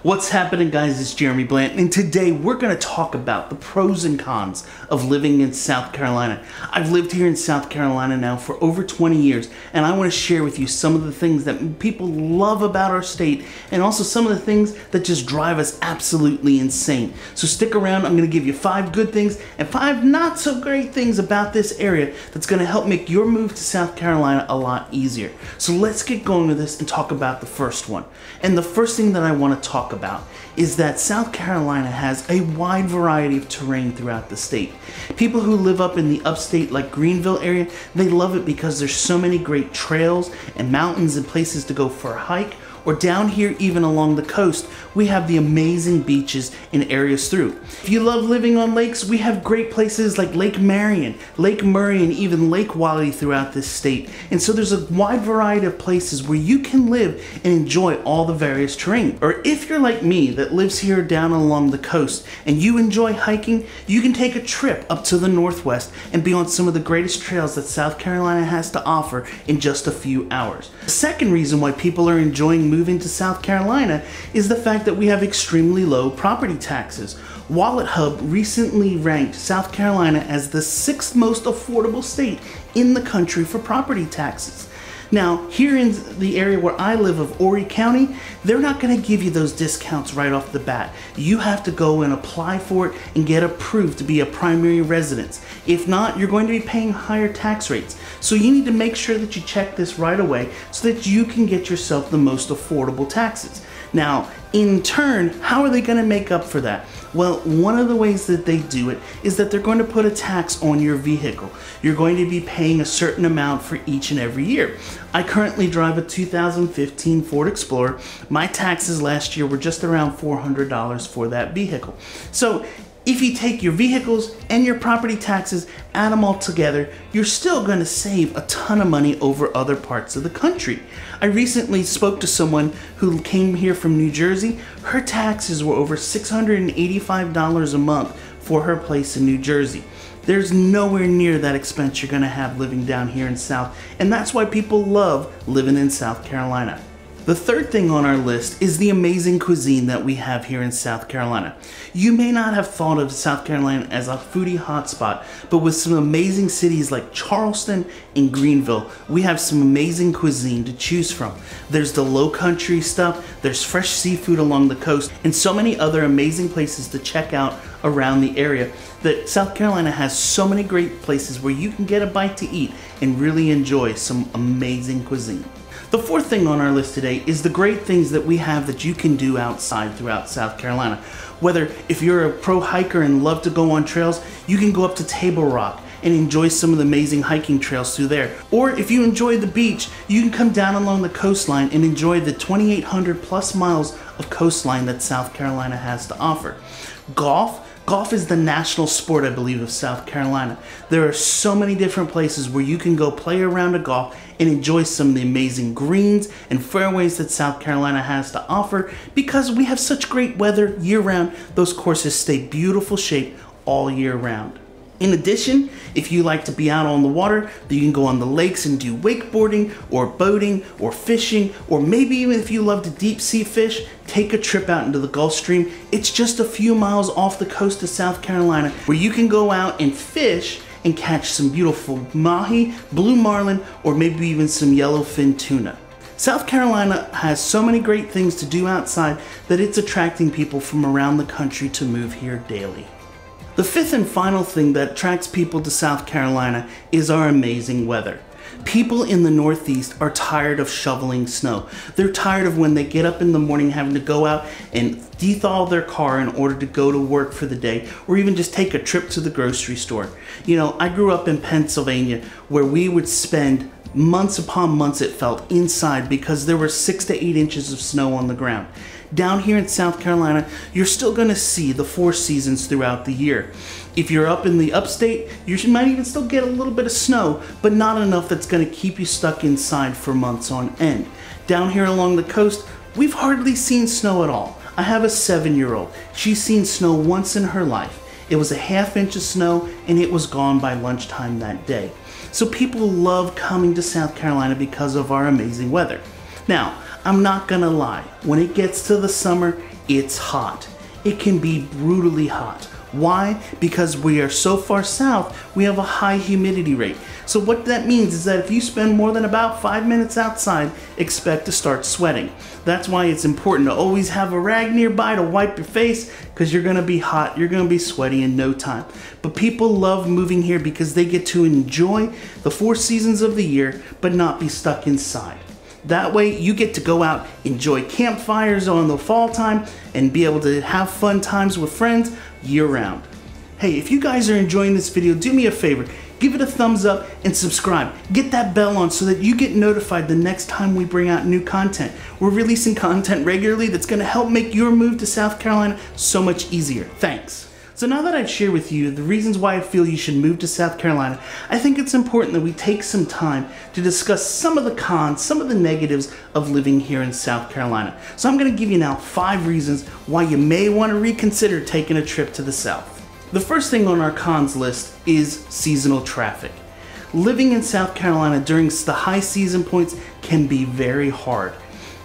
What's happening, guys? It's Jeremy Blanton, and today we're going to talk about the pros and cons of living in South Carolina. I've lived here in South Carolina now for over 20 years, and I want to share with you some of the things that people love about our state, and also some of the things that just drive us absolutely insane. So stick around. I'm going to give you 5 good things and 5 not so great things about this area that's going to help make your move to South Carolina a lot easier. So let's get going with this and talk about the first one. And the first thing that I want to talk about is that South Carolina has a wide variety of terrain throughout the state. People who live up in the upstate like Greenville area, they love it because there's so many great trails and mountains and places to go for a hike. Or down here, even along the coast, we have the amazing beaches and areas through. If you love living on lakes, we have great places like Lake Marion, Lake Murray, and even Lake Wylie throughout this state. And so there's a wide variety of places where you can live and enjoy all the various terrain. Or if you're like me that lives here down along the coast and you enjoy hiking, you can take a trip up to the Northwest and be on some of the greatest trails that South Carolina has to offer in just a few hours. The second reason why people are enjoying moving to South Carolina is the fact that we have extremely low property taxes. WalletHub recently ranked South Carolina as the 6th most affordable state in the country for property taxes. Now, here in the area where I live of Horry County, they're not going to give you those discounts right off the bat. You have to go and apply for it and get approved to be a primary residence. If not, you're going to be paying higher tax rates. So you need to make sure that you check this right away so that you can get yourself the most affordable taxes. Now, in turn, how are they going to make up for that? Well, one of the ways that they do it is that they're going to put a tax on your vehicle. You're going to be paying a certain amount for each and every year. I currently drive a 2015 Ford Explorer. My taxes last year were just around $400 for that vehicle. So if you take your vehicles and your property taxes, add them all together, you're still going to save a ton of money over other parts of the country. I recently spoke to someone who came here from New Jersey. Her taxes were over $685 a month for her place in New Jersey. There's nowhere near that expense you're going to have living down here in South, and that's why people love living in South Carolina. The third thing on our list is the amazing cuisine that we have here in South Carolina. You may not have thought of South Carolina as a foodie hotspot, but with some amazing cities like Charleston and Greenville, we have some amazing cuisine to choose from. There's the low country stuff, there's fresh seafood along the coast, and so many other amazing places to check out around the area that South Carolina has so many great places where you can get a bite to eat and really enjoy some amazing cuisine. The fourth thing on our list today is the great things that we have that you can do outside throughout South Carolina. Whether if you're a pro hiker and love to go on trails, you can go up to Table Rock and enjoy some of the amazing hiking trails through there. Or if you enjoy the beach, you can come down along the coastline and enjoy the 2,800 plus miles of coastline that South Carolina has to offer. Golf is the national sport, I believe, of South Carolina. There are so many different places where you can go play around a golf and enjoy some of the amazing greens and fairways that South Carolina has to offer. Because we have such great weather year-round, those courses stay beautiful shape all year round. In addition, if you like to be out on the water, you can go on the lakes and do wakeboarding or boating or fishing, or maybe even if you love to deep sea fish, take a trip out into the Gulf Stream. It's just a few miles off the coast of South Carolina where you can go out and fish and catch some beautiful mahi, blue marlin, or maybe even some yellowfin tuna. South Carolina has so many great things to do outside that it's attracting people from around the country to move here daily. The fifth and final thing that attracts people to South Carolina is our amazing weather. People in the Northeast are tired of shoveling snow. They're tired of when they get up in the morning having to go out and de-thaw their car in order to go to work for the day, or even just take a trip to the grocery store. You know, I grew up in Pennsylvania where we would spend months upon months, it felt, inside because there were 6 to 8 inches of snow on the ground. Down here in South Carolina, you're still going to see the 4 seasons throughout the year. If you're up in the upstate, you might even still get a little bit of snow, but not enough that's going to keep you stuck inside for months on end. Down here along the coast, we've hardly seen snow at all. I have a 7-year-old. She's seen snow once in her life. It was a ½ inch of snow and it was gone by lunchtime that day. So people love coming to South Carolina because of our amazing weather. Now, I'm not gonna lie, when it gets to the summer, it's hot. It can be brutally hot. Why? Because we are so far south, we have a high humidity rate. So what that means is that if you spend more than about 5 minutes outside, expect to start sweating. That's why it's important to always have a rag nearby to wipe your face, because you're gonna be hot, you're gonna be sweaty in no time. But people love moving here because they get to enjoy the 4 seasons of the year, but not be stuck inside. That way you get to go out, enjoy campfires on the fall time, and be able to have fun times with friends year round. Hey, if you guys are enjoying this video, do me a favor, give it a thumbs up and subscribe. Get that bell on so that you get notified the next time we bring out new content. We're releasing content regularly that's gonna help make your move to South Carolina so much easier. Thanks. So now that I've shared with you the reasons why I feel you should move to South Carolina, I think it's important that we take some time to discuss some of the cons, some of the negatives of living here in South Carolina. So I'm going to give you now 5 reasons why you may want to reconsider taking a trip to the South. The first thing on our cons list is seasonal traffic. Living in South Carolina during the high season points can be very hard.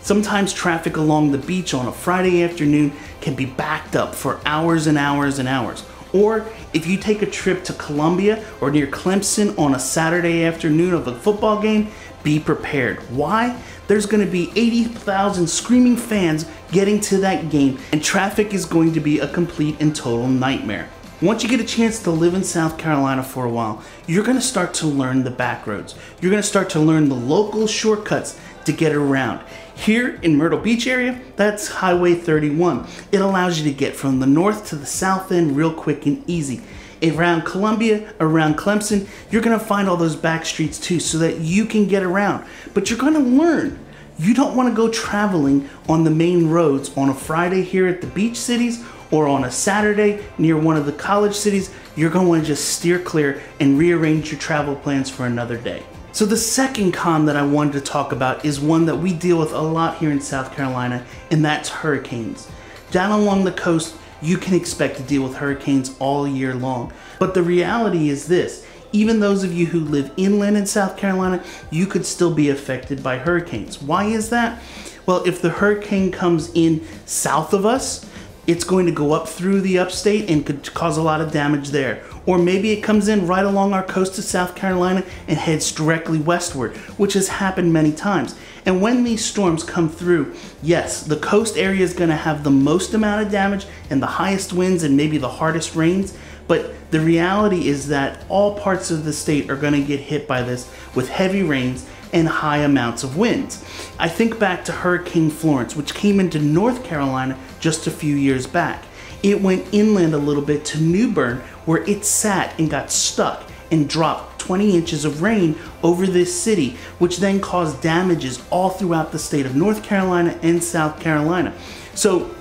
Sometimes traffic along the beach on a Friday afternoon can be backed up for hours and hours and hours. Or if you take a trip to Columbia or near Clemson on a Saturday afternoon of a football game, be prepared. Why? There's going to be 80,000 screaming fans getting to that game, and traffic is going to be a complete and total nightmare. Once you get a chance to live in South Carolina for a while, you're going to start to learn the back roads. You're going to start to learn the local shortcuts to get around. Here in Myrtle Beach area, that's Highway 31. It allows you to get from the north to the south end real quick and easy. Around Columbia, around Clemson, you're gonna find all those back streets too so that you can get around. But you're gonna learn. You don't wanna go traveling on the main roads on a Friday here at the beach cities or on a Saturday near one of the college cities. You're gonna wanna just steer clear and rearrange your travel plans for another day. So the second con that I wanted to talk about is one that we deal with a lot here in South Carolina, and that's hurricanes. Down along the coast, you can expect to deal with hurricanes all year long. But the reality is this, even those of you who live inland in South Carolina, you could still be affected by hurricanes. Why is that? Well, if the hurricane comes in south of us, it's going to go up through the upstate and could cause a lot of damage there. Or maybe it comes in right along our coast of South Carolina and heads directly westward, which has happened many times. And when these storms come through, yes, the coast area is going to have the most amount of damage and the highest winds and maybe the hardest rains. But the reality is that all parts of the state are going to get hit by this with heavy rains and high amounts of winds. I think back to Hurricane Florence, which came into North Carolina just a few years back. It went inland a little bit to New Bern, where it sat and got stuck and dropped 20 inches of rain over this city, which then caused damages all throughout the state of North Carolina and South Carolina. So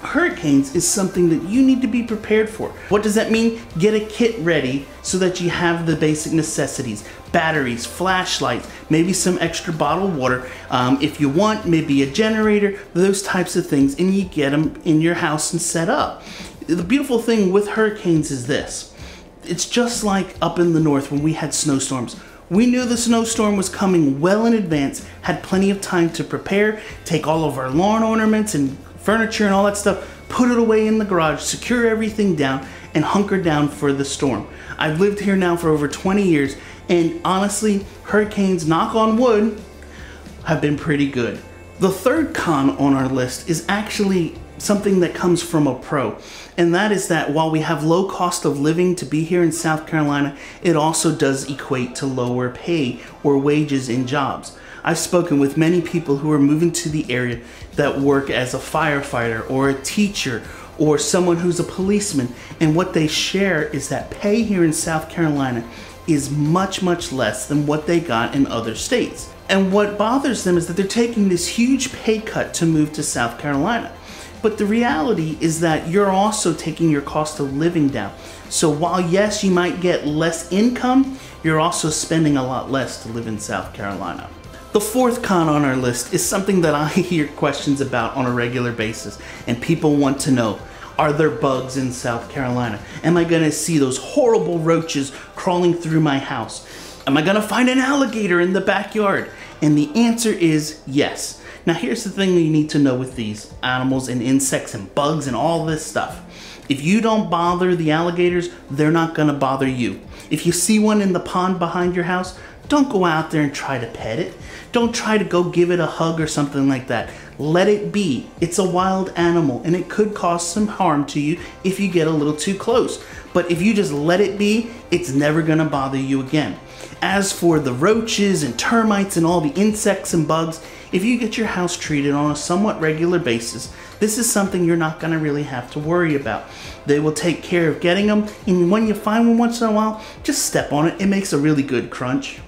hurricanes is something that you need to be prepared for. What does that mean? Get a kit ready so that you have the basic necessities. Batteries, flashlights, maybe some extra bottled water. If you want, maybe a generator, those types of things, and you get them in your house and set up. The beautiful thing with hurricanes is this. It's just like up in the north when we had snowstorms. We knew the snowstorm was coming well in advance, had plenty of time to prepare, take all of our lawn ornaments and furniture and all that stuff, put it away in the garage, secure everything down, and hunker down for the storm. I've lived here now for over 20 years, and honestly, hurricanes, knock on wood, have been pretty good. The third con on our list is actually something that comes from a pro, and that is that while we have low cost of living to be here in South Carolina, it also does equate to lower pay or wages in jobs. I've spoken with many people who are moving to the area that work as a firefighter or a teacher or someone who's a policeman, and what they share is that pay here in South Carolina is much, much less than what they got in other states. And what bothers them is that they're taking this huge pay cut to move to South Carolina. But the reality is that you're also taking your cost of living down. So while yes, you might get less income, you're also spending a lot less to live in South Carolina. The fourth con on our list is something that I hear questions about on a regular basis, and people want to know, are there bugs in South Carolina? Am I gonna see those horrible roaches crawling through my house? Am I gonna find an alligator in the backyard? And the answer is yes. Now here's the thing that you need to know with these animals and insects and bugs and all this stuff. If you don't bother the alligators, they're not gonna bother you. If you see one in the pond behind your house, don't go out there and try to pet it. Don't try to go give it a hug or something like that. Let it be. It's a wild animal and it could cause some harm to you if you get a little too close. But if you just let it be, it's never gonna bother you again. As for the roaches and termites and all the insects and bugs, if you get your house treated on a somewhat regular basis, this is something you're not gonna really have to worry about. They will take care of getting them, and when you find one once in a while, just step on it. It makes a really good crunch.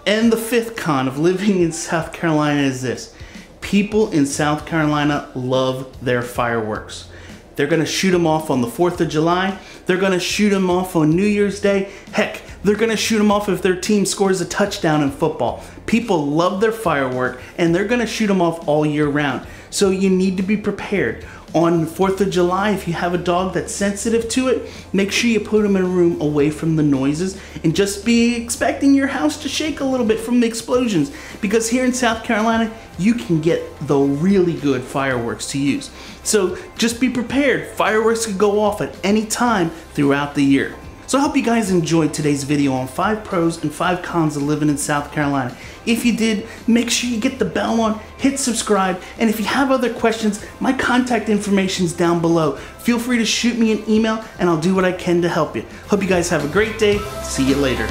And the fifth con of living in South Carolina is this. People in South Carolina love their fireworks. They're gonna shoot them off on the 4th of July. They're gonna shoot them off on New Year's Day. Heck, they're gonna shoot them off if their team scores a touchdown in football. People love their firework and they're gonna shoot them off all year round. So you need to be prepared. On the 4th of July, if you have a dog that's sensitive to it, make sure you put them in a room away from the noises and just be expecting your house to shake a little bit from the explosions, because here in South Carolina, you can get the really good fireworks to use. So just be prepared. Fireworks could go off at any time throughout the year. So I hope you guys enjoyed today's video on 5 pros and 5 cons of living in South Carolina. If you did, make sure you get the bell on, hit subscribe, and if you have other questions, my contact information is down below. Feel free to shoot me an email and I'll do what I can to help you. Hope you guys have a great day. See you later.